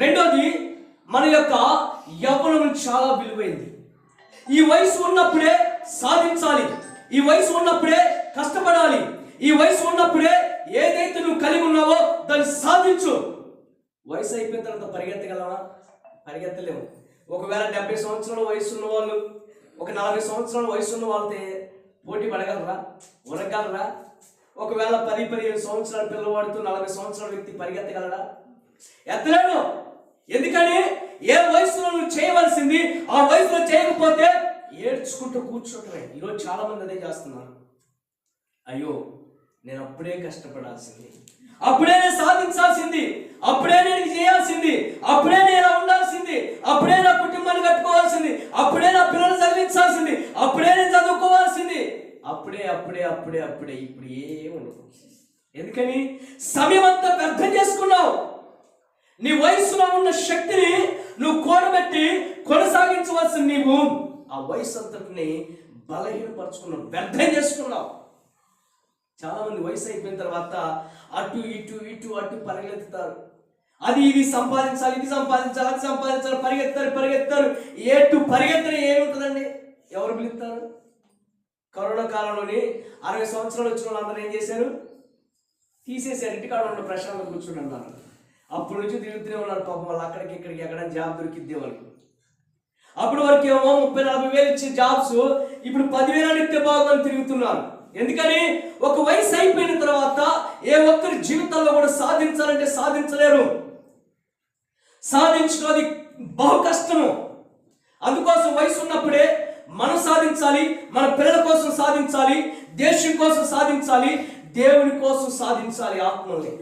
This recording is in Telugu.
రెండోది, మన యొక్క యవ్వనం చాలా విలువైంది. ఈ వయసు ఉన్నప్పుడే సాధించాలి, ఈ వయసు ఉన్నప్పుడే కష్టపడాలి, ఈ వయసు ఉన్నప్పుడే ఏదైతే నువ్వు కలిగి ఉన్నావో దాన్ని సాధించు. వయసు అయిపోయిన తర్వాత పరిగెత్తగలవా? పరిగెత్తలేము. ఒకవేళ 70 సంవత్సరాల వయసు ఉన్న వాళ్ళు, ఒక 40 సంవత్సరాల వయసు ఉన్న వాళ్ళతో పోటీ పడగలరా? ఉనగలరా? ఒకవేళ 10-15 సంవత్సరాల పిల్లవాడితో 40 సంవత్సరాల వ్యక్తి పరిగెత్తగలరా? ఎత్తలేడు. ఎందుకని? ఏ వయసులో నువ్వు చేయవలసింది ఆ వయసులో చేయకపోతే ఏడ్చుకుంటూ కూర్చోటమే. ఈరోజు చాలా మంది అదే చేస్తున్నారు. అయ్యో, నేను అప్పుడే కష్టపడాల్సింది, అప్పుడే నేను సాధించాల్సింది, అప్పుడే నేను చేయాల్సింది, అప్పుడే నేను ఉండాల్సింది, అప్పుడే నా కుటుంబాన్ని కట్టుకోవాల్సింది, అప్పుడే నా పిల్లలు చదివించాల్సింది, అప్పుడే నేను చదువుకోవాల్సింది, అప్పుడే అప్పుడే అప్పుడే అప్పుడే ఇప్పుడు ఏముండదు. ఎందుకని? సమయం అంతా వ్యర్థం చేసుకున్నావు. నీ వయసులో ఉన్న శక్తిని నువ్వు కూడబెట్టి కొనసాగించవలసిన నీవు ఆ వయసు అంతటిని బలహీనపరుచుకున్నావు, వ్యర్థం చేసుకున్నావు. చాలా మంది వయసు అయిపోయిన తర్వాత అటు ఇటు ఇటు అటు పరిగెత్తుతారు. అది ఇది సంపాదించాలి, ఇది సంపాదించాలి, అది సంపాదించాలి, పరిగెత్తారు. ఏటు పరిగెత్తని ఏముంటుందండి? ఎవరు పిలుస్తారు? కరోనా కాలంలోని 60 సంవత్సరాలు వచ్చిన వాళ్ళందరూ ఏం చేశారు? తీసేసారు. ఇంటికాడ ఉన్న ప్రశాంతంగా కూర్చుని అన్నారు. అప్పటి నుంచి తిరుగుతూనే ఉన్నారు పాపం. వాళ్ళు అక్కడికి ఇక్కడికి ఎక్కడ జాబ్ దొరికిద్దే వాళ్ళకి. అప్పుడు వరకు ఏమో 30-40 వేలు ఇచ్చే జాబ్స్ ఇప్పుడు 10,000 ఇస్తే బాగుందని తిరుగుతున్నారు. ఎందుకని? ఒక వయసు అయిపోయిన తర్వాత ఏ ఒక్కరి జీవితంలో కూడా సాధించాలంటే సాధించలేరు. సాధించడం అది బహు కష్టము. అందుకోసం వయసు ఉన్నప్పుడే మనం సాధించాలి, మన పిల్లల కోసం సాధించాలి, దేశం కోసం సాధించాలి, దేవుని కోసం సాధించాలి ఆత్మల్ని.